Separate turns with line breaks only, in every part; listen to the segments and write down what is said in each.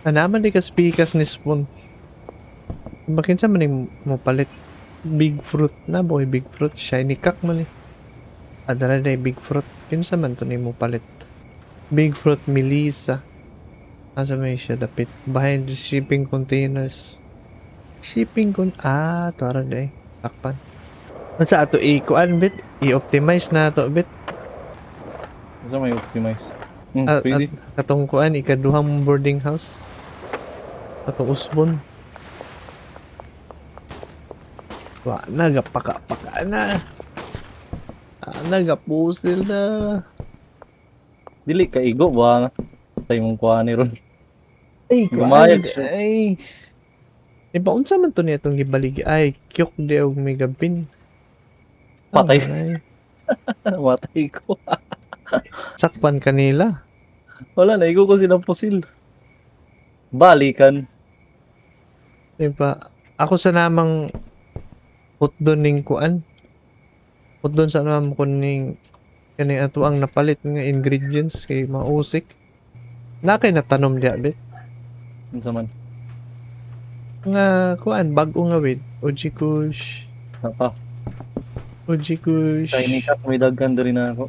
Naman di kaspikas ni Spoon. Bakin sa maning mo palit. Big fruit na boy, big fruit. Shiny cock man eh. Adala na big fruit. Kinsa man to ni mo palit. Big fruit Melissa. Asa may siya dapit. Behind the shipping containers. Shipping tara na eh. Sakpan. Sa ato i-kuan bit. I-optimize na to bit.
Asa may optimize?
At
Pwede.
katong kuan ikaduhang boarding house. Atong usbon. Wa nagapaka-paka na. Nagapusil na.
Dili ka igo ba? Tayo mong kuha ni Ron.
Ay, kuan
Gumayag siya.
ay. Ibaunsa man to niya itong gibaligi. Ay, kyok di og may gabin.
Patay.
Ay,
Matay ko.
sakpan kanila.
Wala, naigo ko silang pusil. Balikan.
Diba? Ako sa namang put doon ning kuan. Put doon sa namang kuning kaning ato ang napalit nga ingredients kay mausik. Na kay natanom diya bit.
Ano man?
Nga kuan bago nga wid. Uji kush.
Naka.
Uji kush.
Shiny ka. May daghan rin na ako.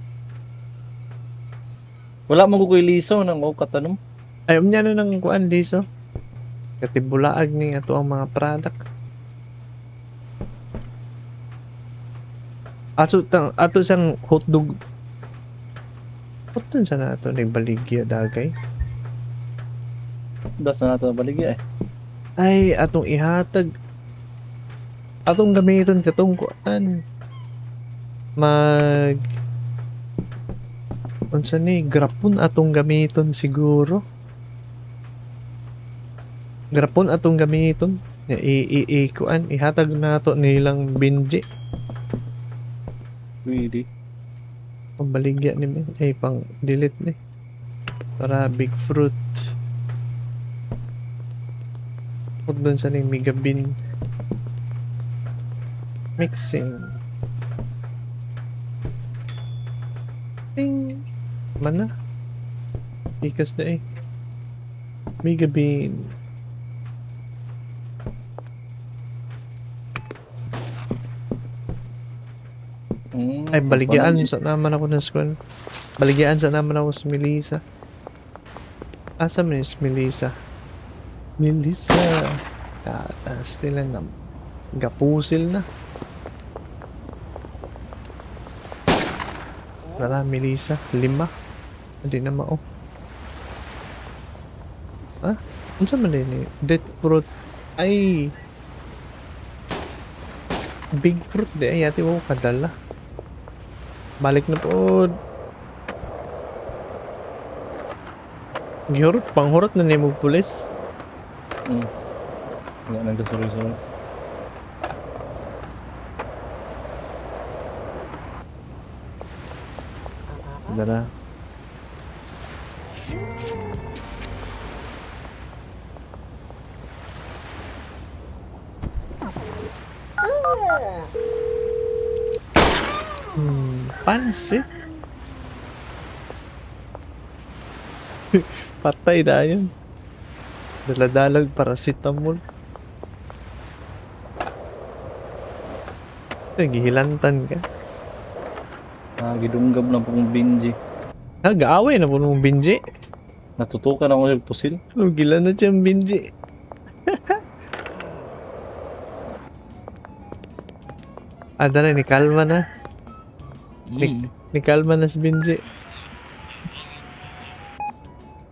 Wala mo ko liso nang ako katanom.
Ay, niya na ng kuan diso. Katibulaag ni ato ang mga product. Ato sang hotdog. Hotdog sa nato ni baligya dagay.
Das na nato baligya eh.
Ay, atong ihatag. Atong gamiton katong kuan. Unsa ni grapon atong gamiton siguro. Grapon atong gamiton. Kuan ihatag nato nilang binji.
Pwede.
Pambaligya ni men. Ay pang delete ni. Para big fruit. Put doon sa ning mega bean. Mixing. Ting. Mana? Ikas na eh. Mega bean. Ay, baligyan sa naman ako ng squad. Baligyan sa naman ako sa Melissa. Asa man is Melissa? Melissa. Taas nila na. Gapusil na. Wala, Melissa. 5. Hindi na mao. Ha? Unsa man din eh? Dead fruit. Ay. Big fruit di. Ay, ati mo kadala. Balik na po. Gihurot. Panghurot na nimo pulis.
Wala nagkasuri-suri.
Dara. Pansit. Patay na yun. Daladalag paracetamol. Nagihilantan ka.
Gidunggab na po kong binji.
Gaaway na po mong binji.
Natutukan ako sa pusil.
Gila na siyang binji. Dala, ni kalma na. Ni kalma na si binji.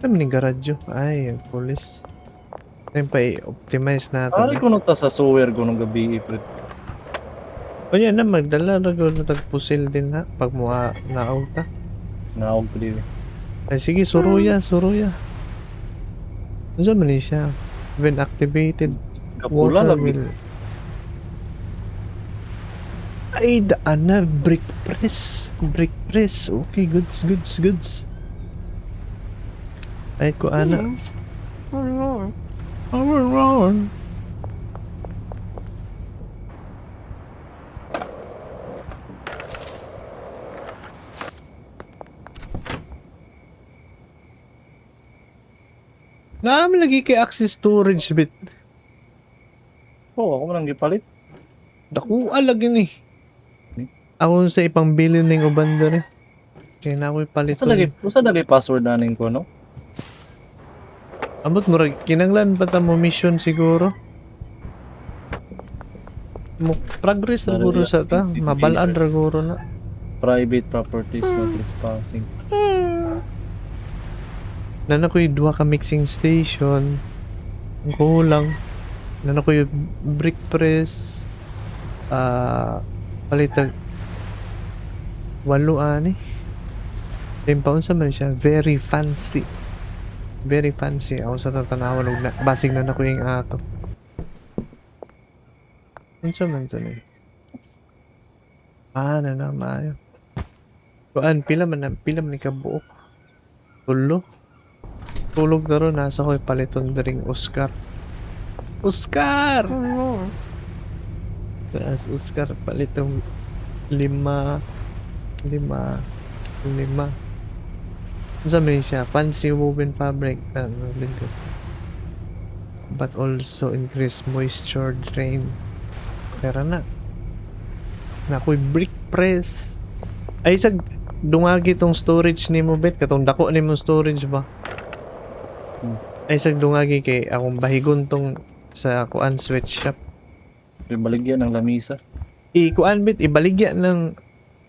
Ano ni garadyo? Ay, ang pulis. Ayun pa i-optimize natin.
Ari ko nagta sa sewer ko nung gabi, Fred.
O yan na, magdala na gawin na tagpusil din ha. Pag mga na-out ha.
Naog ko dito.
Ay sige, suruya. Ano sa man siya? When activated,
Kapula
water
lang.
will... Ay, daan na. Brick press. Okay, goods. Ay, ko ana. Naami lagi kay access storage bit.
Oo, ako man ang gipalit.
Dakuha lagi ni. Ako sa ipang bilin ning uban dere. Kaya na ako'y paliton.
Usa lagi password nanin ko, no?
Ambot murag kinanglan pa ta mo mission siguro. Mo progress ra guro sa ta. Mabalad ra guro na.
Private properties, no trespassing.
Nana ko yung duha ka mixing station. Ang kulang. Nana ko yung brick press. Palitag. Walo ani. Paun sa man siya. Very fancy. Very fancy. Ako sa tatanawan. Basig na ko yung ato. Unsa man to ni? Na maayo. Kuan pila man ni kabuok. Tulo. Tulog na ron nasa ko'y paliton dring Oscar. Oscar! Taas Oscar palitong 5. Unsa man siya? Fancy woven fabric. But also increase moisture drain. Pero na. Nakoy brick press. Ay sag dungagi tong storage nimo bet katong dako nimo storage ba? Ay sag dungagi kay akong bahigon tong sa kuan sweatshop.
Baligyan ng lamisa.
Kuan bit ibaligya ng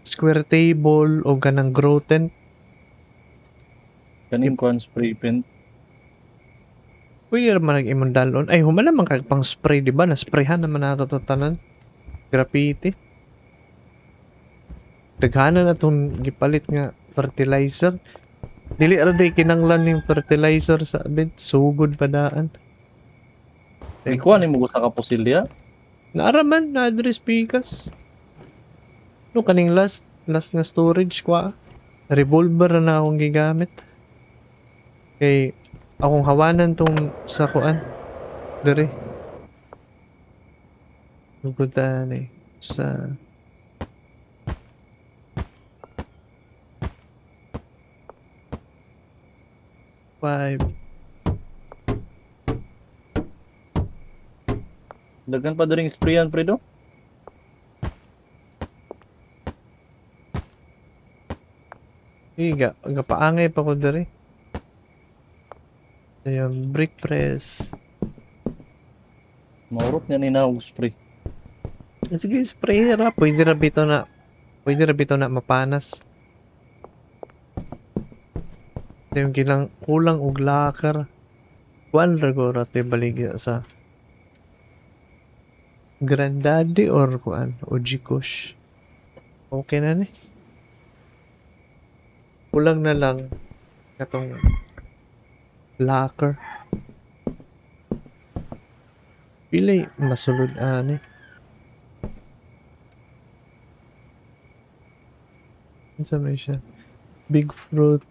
square table o ganang grow tent.
Kaning kuan spray paint.
Pwede naman nag-imong dalon. Ay, humana man kag pang spray, di ba? Na-sprayhan naman nato to tanan. Graffiti. Daghana na itong gipalit nga fertilizer. Dili ara day kinanglan yung fertilizer sa bed. Sugod pa daan.
Ikuha ni mo sa kapusilya.
Naaraman na address pikas. No, kaning last nga storage kwa. Revolver na akong gigamit. Kay akong hawanan tong sa kuan. Dere. Lugudan eh. Sa... Five.
Daghan pa dring sprayan pre do.
Iga, paangay pa ko dere. Ayun, brick press.
Maurot niya ni na og spray.
Sige, spray ra. Pwede ra bito na mapanas. Yung kulang og lakar. Kuan ra ko ra te baligya sa Grandaddy or kuan o Gcash. Okay na ni. Kulang na lang katong locker. Pili masulod ani. Unsa may siya? Big fruit.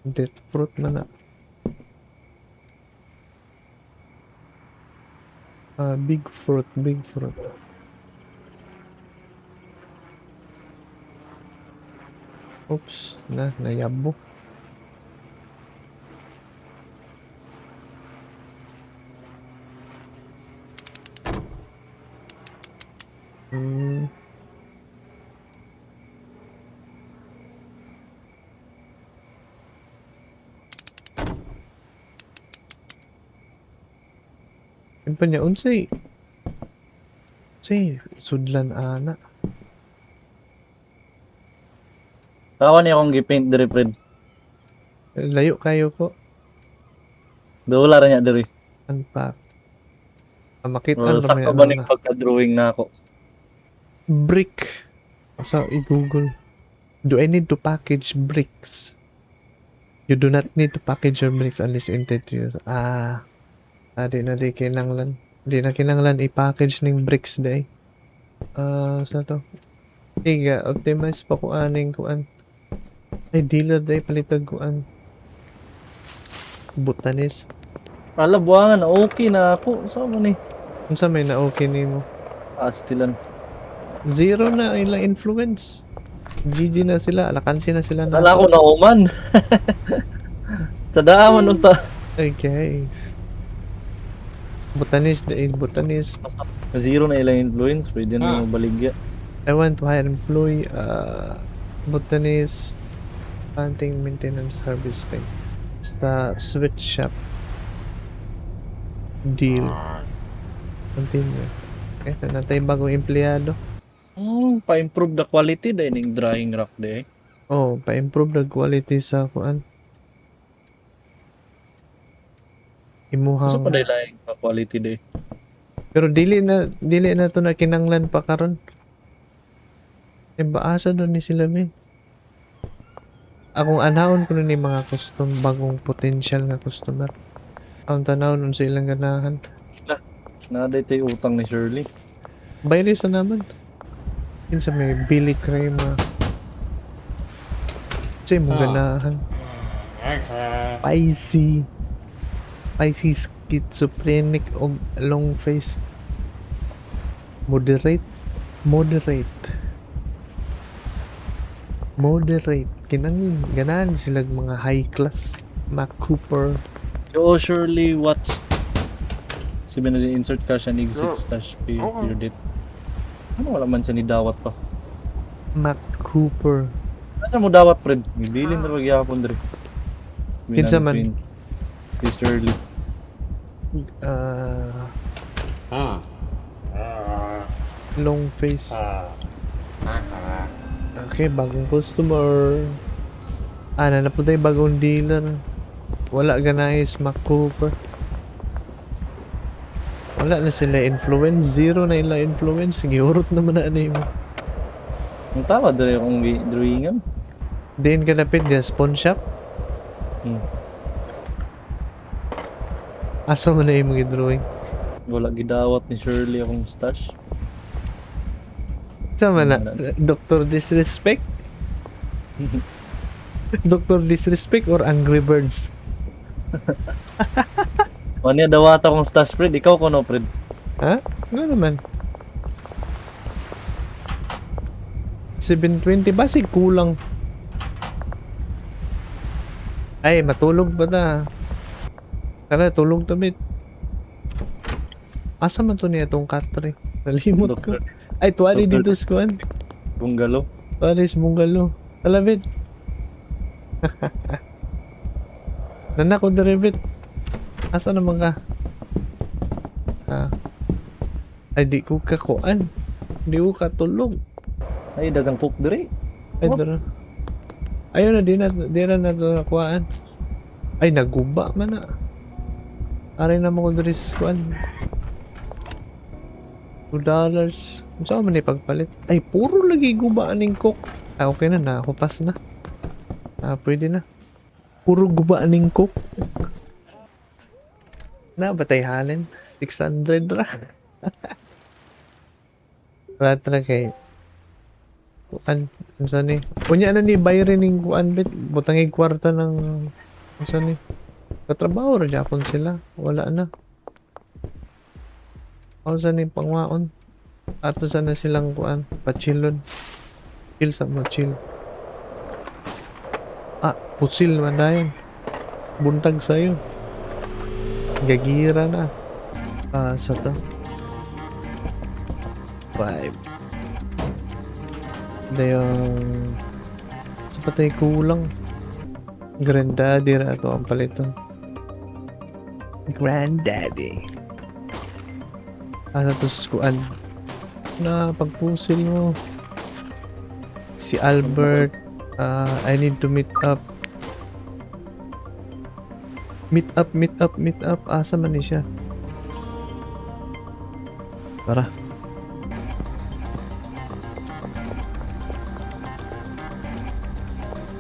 Dead fruit man na. Big fruit. Oops, nayabo. Yung pa niya, unsay sudlan ana.
Tawa niya akong gipaint diri pre.
Layo kayo ko.
Dula ra niya diri.
Unpack. Makita
Or
na
sakto ba ning pagka-drawing na ako?
Brick. So, i-google. Do I need to package bricks? You do not need to package your bricks unless you intend to use. Di na kinanglan. Di na kinanglan i-package ning bricks day. Sa to? Iga, optimize pa ko aning kuan. Ay, dealer day palitag kuan. Botanist.
Ala buwangan, okay na ako. Saan mo ni?
Unsa may na okay nimo?
Astilan.
Zero na ilang influence. GG na sila, alakansi na sila na.
Kala ko na oman. Sa daaman unta.
Okay. Botanist, botanist.
Zero na ilang influence, pwede na yung baligya.
I want to hire employee, botanist, planting, maintenance, harvesting. Sa sweatshop. Deal. Continue. Okay, na tayo bagong empleyado.
Pa-improve the quality dahil yung drying rack de.
Oh, pa-improve the quality sa kuan.
Gusto pa
Imuhang.
dahil lang quality de.
Pero dili na to na kinanglan pa karon. E baasa doon ni sila mi. Akong anahon ko na ni mga bagong potential nga customer. Ang tanaw nun sa ilang ganahan.
Naday tayo utang ni Shirley.
Bayari sa naman. Kinsa may Billy Crema. Sa imong ganahan. Spicy. Spicy schizophrenic o long face. Moderate. Kinang ganahan sila mga high class. Mac Cooper.
Yo, Shirley, what's... Sabi na insert cash and exit stash period. Ano wala man siya ni dawat pa?
Mac Cooper.
Ano mo dawat, Fred? Bilin na magyapon dre.
Kinsa man?
Si Shirley.
Long face. Okay, bagong customer. Na po tayo bagong dealer. Wala ganayos Mac Cooper. Wala na sila influence. Zero na ila influence. Giurot naman na ano mo.
Ang tawa dre akong drawingan.
Diin ka napit niya, spawn shop. Asa mo na yung mga drawing?
Wala gidawat ni Shirley akong stash.
Sama na, Dr. Disrespect? Dr. Disrespect or Angry Birds?
O niya dawat akong stash, Fred. Ikaw ko no, Fred.
Ha? Ano naman? 720 basig kulang. Ay, matulog ba ta? Kala, tulog to bit. Asa man to niya itong katri? Nalimot ko. Ay, tuwali
Doctor-
dito sa kuwan.
Bungalow.
Tuwali sa bungalow. Talabit. Nanak ko diribit. Asa naman ka? Ay, di ko kakuan. Di ko katulog.
Ay, dagang cook dre.
Ay, dara. Ayun na, di na ito nakuhaan. Ay, naguba man na. Aray naman ko dito sa kuhan. $2. Saan man ipagpalit? Ay, puro lagi gubaan ng cook. Okay na, nakupas na. Pwede na. Puro gubaan ng cook. Batay halin. 600 ra. Ratra kay kuan unsa ni unya na ni bayre ning kuan bit butangig kwarta ng unsa ni katrabaho ra japon sila wala na unsa ni pangwaon ato sana silang kuan pachilon chill sa mo chill pusil man dayon buntag sayo gagira na sa to 5 Dayong sa patay kulang. Granddaddy ra to ang paliton. Granddaddy. Asa to skuan na pagpusil mo. Si Albert, I need to meet up. Meet up. Asa man ni siya? Tara.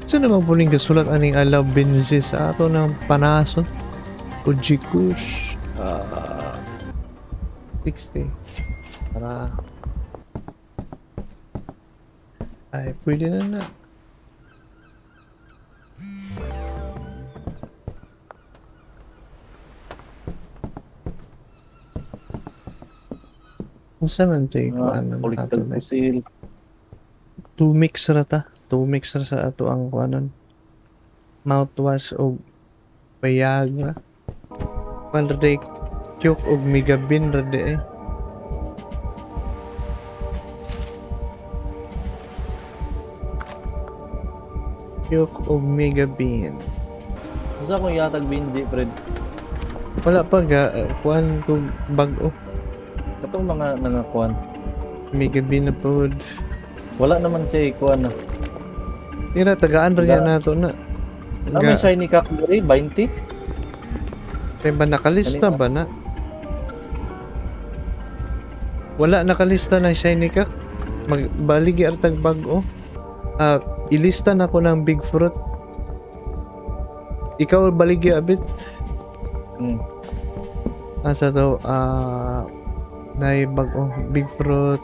Saan naman po ning kasulat aning alaw benzi sa ato ng panason? Ujikush. 60. Para. Ay, pwede na. Kung saan man ito ano
Political
ato na.
pusil.
2 mix rata. mix ra sa ato ang kuanon. Mouthwash o Viagra. Panrade Kyuk og Megabin rade eh. Kyuk og Megabin.
Basta akong yatag bindi, Fred.
Wala pa ga kuan ko bag-o.
Katong mga nangakuan.
Megabin na pod.
Wala naman siya kuan na.
Tira tagaan ra niya nato na.
Ano may shiny cock diri? 20?
Kaya ba nakalista ba na? Wala nakalista ng shiny ka. Magbaligi artag bag-o. Ilista na ko ng big fruit. Ikaw baligi abit. Asa daw nay bag-o big fruit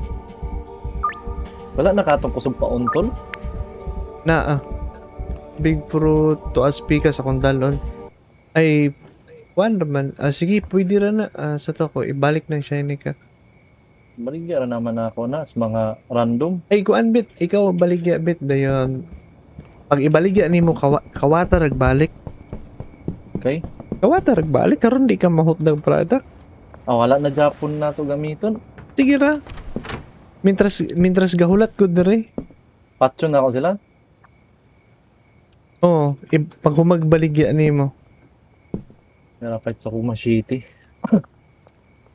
Wala nakatong kusog pauntol?
na big fruit to aspika sa kondalon. Ay kuan man. Sige, pwede ra na sa to ko ibalik ng shiny ka.
Baligya ra naman ako na sa mga random.
Ay kuan bit, ikaw baligya bit dayon. Pag ibaligya nimo kawata rag balik.
Okay?
Kawata rag balik karon di ka mahutdag product.
Wala na Japon na to gamiton.
Sige ra. Mintras gahulat ko dire.
Patcho na ako sila.
Oo, pag humagbaligya nimo.
Narapit sa Kuma City.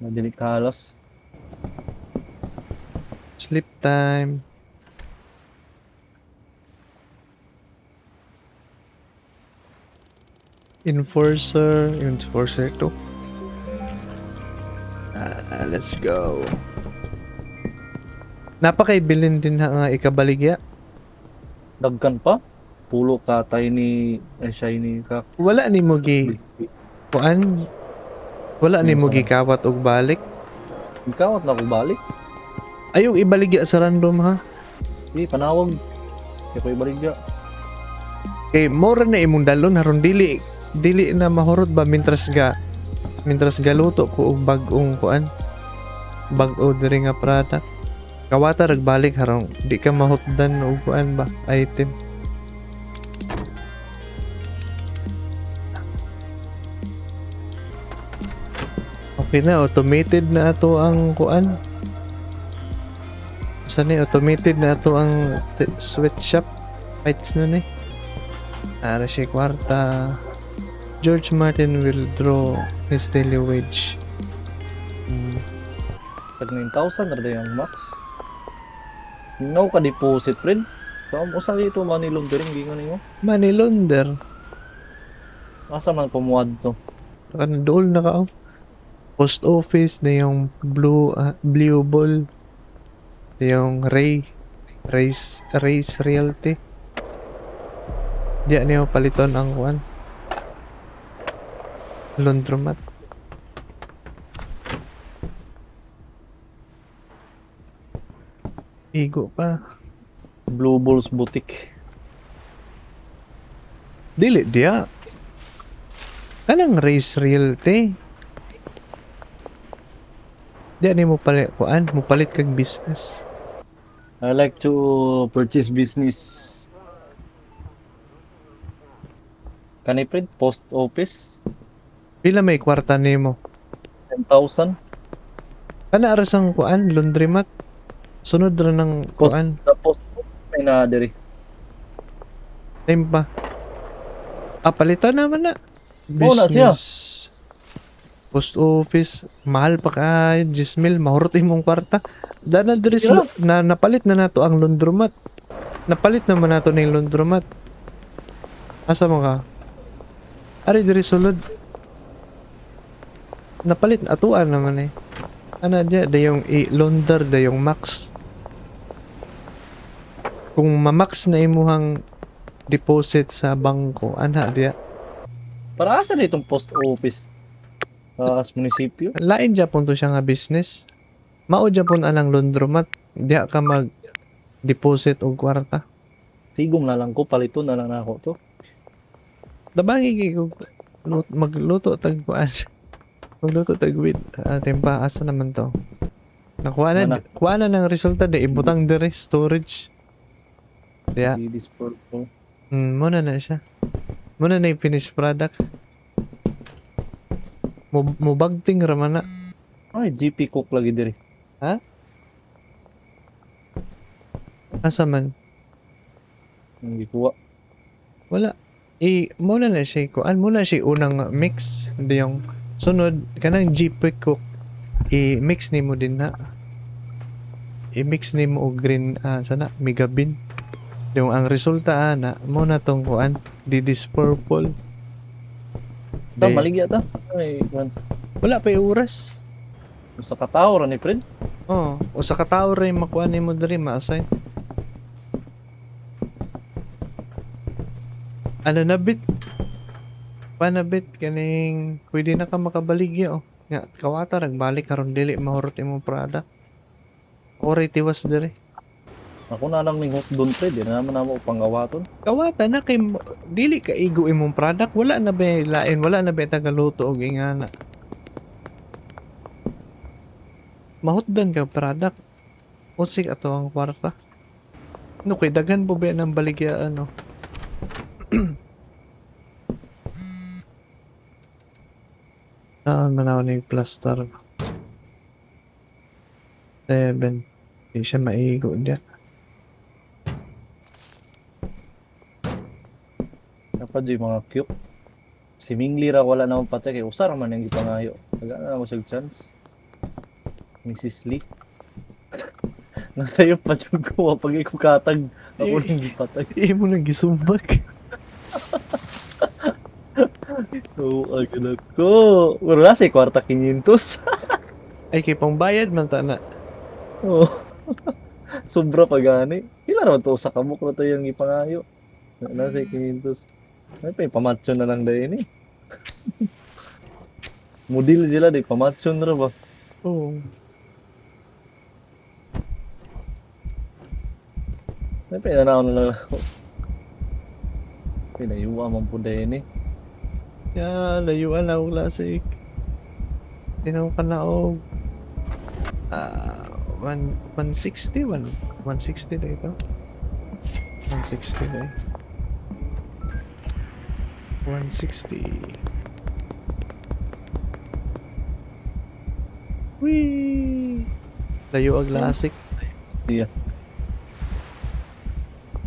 Madili kalos.
Sleep time. Enforcer 2. Let's go. Napakaibilin din nga ikabaligya.
Dagkan pa. Pulo katay ni shiny cock.
Wala ni mo gi kuan. Wala ni mo gi kawat og balik.
Ikawat na ako balik.
Ayong ibaligya sa random ha.
Panawag. Kaya ko ibaligya.
Kay more na imong dalon haron dili na mahurot ba mintras galuto ko og bag-ong kuan. Bag-o diri nga product. Kawata rag balik haron di ka mahutdan og kuan ba item. Okay na, automated na ato ang kuan. Saan automated na ato ang sweatshop. Fights na ni. Ara siya kwarta. George Martin will draw his daily wage.
Tag 9,000 na yung max. No ka deposit, friend. So, usa dito money laundering gingon niyo.
Money launder.
Asa man pumuad to?
Nakadol na ka. Post office na yung blue ball. Yung race realty. Diyan niyo paliton ang kuan. Laundromat. Igo pa.
Blue Balls Boutique.
Dili dia. Kanang race realty. Diyan ni mo palit kuan, mo palit kag business.
I like to purchase business. Kani friend, post office.
Pila may kwarta nimo?
10,000.
Kana aras ang kuan, laundromat. Sunod ra ng kuan.
The post office may na diri.
Time pa. Palitan naman na.
Oo na siya.
Post office, mahal pa ka, 10,000, mahurot imong kwarta. Dana diri sa napalit na nato ang laundromat. Napalit naman nato ning laundromat. Asa mo ka? Ari diri sulod. Napalit atuan naman eh. Ana dia dayong i-launder dayong max. Kung ma-max na imuhang deposit sa bangko, ana dia.
Para asa na itong post office? Sa munisipyo?
Lain Japon to siya nga business. Mao Japon anang laundromat. Diha ka mag deposit og kwarta.
Tigom na lang ko, palito na lang ako to.
Dabangi kay ko magluto tag kuan. Magluto tag with tempa asa naman to. Nakuha na ng resulta de ibutang dire storage. Kaya,
This purple.
muna na siya. Muna na yung finished product. Mubagting raman na.
Ay, GP cook lagi diri.
Ha? Asa man?
Hindi kuha.
Wala. Muna na siya kuan. Muna siya unang mix. Hindi yung sunod. Kanang GP cook. I-mix ni mo din na. I-mix ni mo og green, sana, mega bean. Yung ang resulta, na, muna tong kuan. Didis purple.
Ta,
Di-
maligya ta. Ay, man.
Wala pa yung oras.
Sa katao ra ni Fred.
Oo. O sa katao rin makuha ni mo diri ma-assign. Ano na bit? Panabit kaning pwede na ka makabaligya oh. Nga kawata nagbalik karon dili mahurot imong product. Ore tiwas diri.
Ako na lang ning doon Fred. Di na naman namo panggawaton.
Kawata na kay dili ka igo imong product, wala na ba lain, wala na ba tagaluto og ingana. Mahutdan ka product. Unsig ato ang kwarta. No kay daghan po ba ng baligya ano? Saan manaw ni plaster? 7. Di siya maigo diya.
Dapat di mga cute. Si Mingli ra wala na akong patay kay usar man ang gipangayo. Taga na ako sig chance. Mrs. Lee. Natayo pa jud ko pag ikukatag ako lang gipatay.
Di mo nang gisumbag.
Oo, agad ako. Wala si kwarta 500.
Ay kay pangbayad man ta na.
Oo. Sobra pa gani. Pila naman to sa kamok na to yung gipangayo. Nasa 500. Ay pa pamatsyon na lang dahil eh. Model sila di pamatsyon na ba?
Oo.
Ay pa na lang ako. Pinayuwa man po dahil eh.
Ya, layuan na ako klasik. Tinaw ka na og 160 160 na ito. 160 na 160. Wee! Layo ang lasik.
Siya.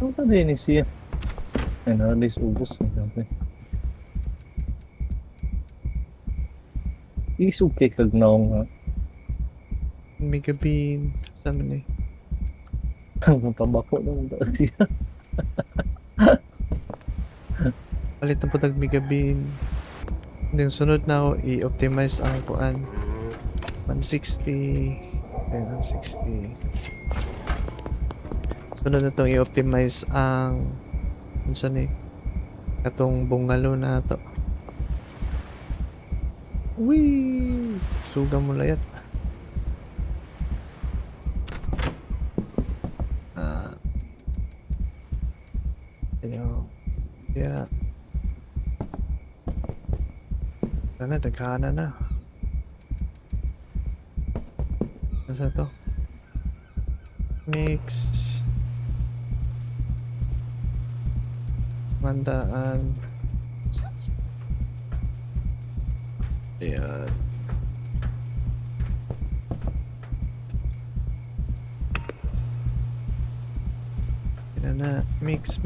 Ano sabi ni siya? Ay na-release ubos. Isukay kag naong nga.
Mega bean. Sama na eh.
Ang tabako naman dati.
Palit na po tag mega bean. Then sunod na ako i-optimize ang kuan. 160. Okay, 160. Sunod na itong i-optimize ang ano saan eh. Katong bungalo na to. Wee! Suga mo layat. Ano? Yeah. Sana dagana na. Nasa to? Mix. Mandaan. Ayan. Yan na. Mix.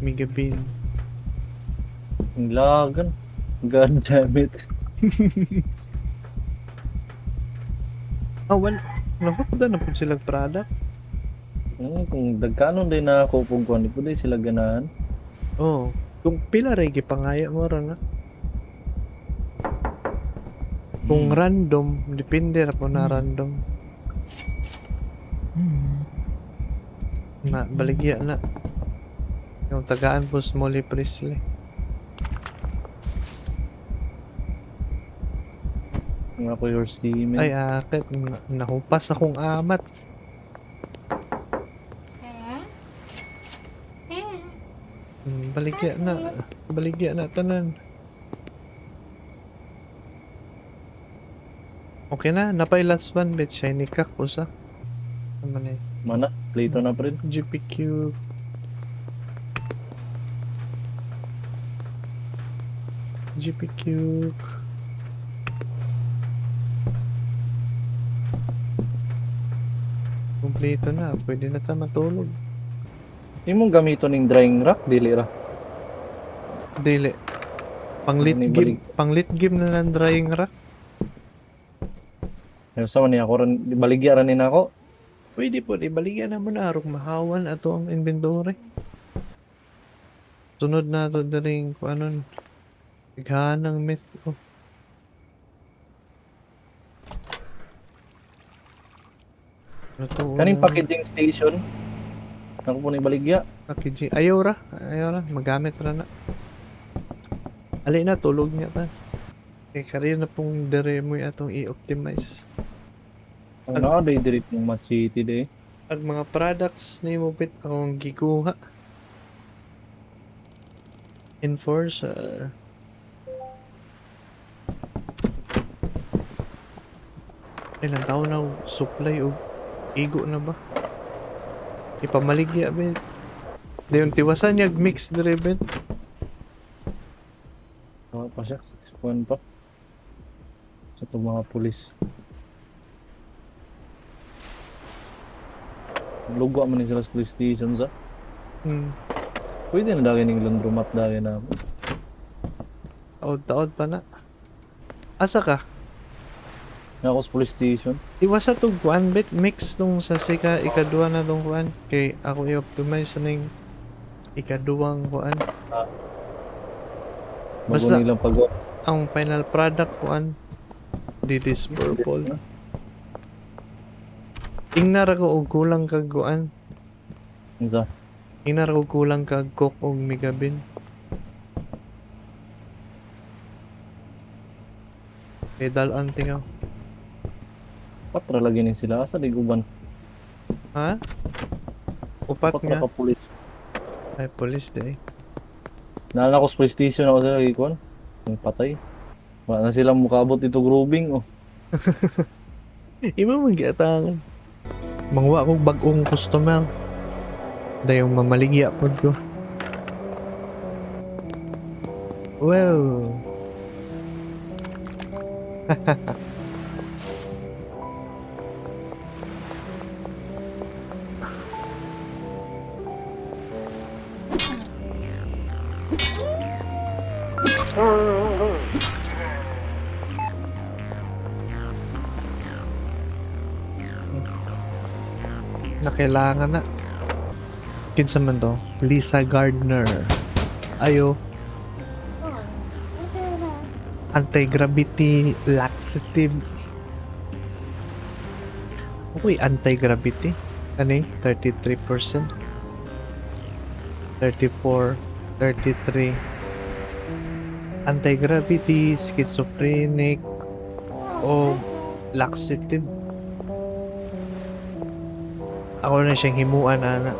Mega bean.
Ang lagan. God damn it.
Well. Nakapda na po silang product.
Kung dagkanon din na ako kung kuwan, di po din sila ganahan.
Oh. Kung pila rin gipangaya mo rin na. Kung random, depende na po na random. Na, baligya na. Yung tagaan po Smalley Presley.
Ang ako your semen.
Ay, akit. Nahupas akong amat. Baligya na. Baligya na tanan. Okay na. Napay last one bit. Shiny cock usa. Naman eh.
Mana? Plito na pre.
GPQ. GPQ. Kompleto na. Pwede na ta matulog.
Imong gamiton ning drying rack dili ra.
Dili. Panglit
Ni
game. Panglit game na lang drying rack.
Ayaw sa man niya ako ron baligya ra ni nako.
Pwede po. Ibaligyan na mo na. Arong mahawan ato ang inventory. Sunod na ito na rin kung ano. Ighaan ng myth ko. Ano to?
Kaning packaging station. Ako po ni baligya.
Packaging. Ayaw ra. Ayaw ra. Magamit ra na. Ali na. Tulog niya ta. Eh, kariya na pong dere mo atong i-optimize.
Ang naaday diri ng machete de.
Ang mga products ni mo bit akong gikuha. Enforcer. Ilang taon na supply o igo na ba? Ipamaligya ba? Dayon tiwasan niya mix driven.
Ano pa siya? 6 pa. Sa itong mga pulis. Lugwa man ni sila sa police station sa. Pwede na dagay ning laundromat dagay na.
Taod-taod pa na. Asa ka?
Na ako sa police station.
Iwasa to kuan bit mix nung sa ikaduha na tong kuan kay ako i-optimize na ning ikaduhang kuan.
Bago
Basta-
nilang pag
Ang final product kuan this purple. Ingnar ako og kulang kag kuan.
Unsa?
Ingnar ako kulang kag coke og megabin. Kay dalan tingaw.
Patra lagi ni sila asa di uban.
Ha? Upat
Patra
nga.
ka pulis.
Ay, police day.
Naalala ko sa police station ako sila gikuan. Ang patay. Wala na silang mukabot dito grooving oh.
Iba magiatangan. Mangwa kong bagong customer. Dayong mamaligya pod ko. Wow. Na kailangan na. Kinsa man to? Lisa Gardner. Ayo. Anti-gravity laxative. Uy, anti-gravity. Ano yun? 33%. 34. 33. Anti-gravity, schizophrenic, o laxative. Ako na siyang himuan, ana.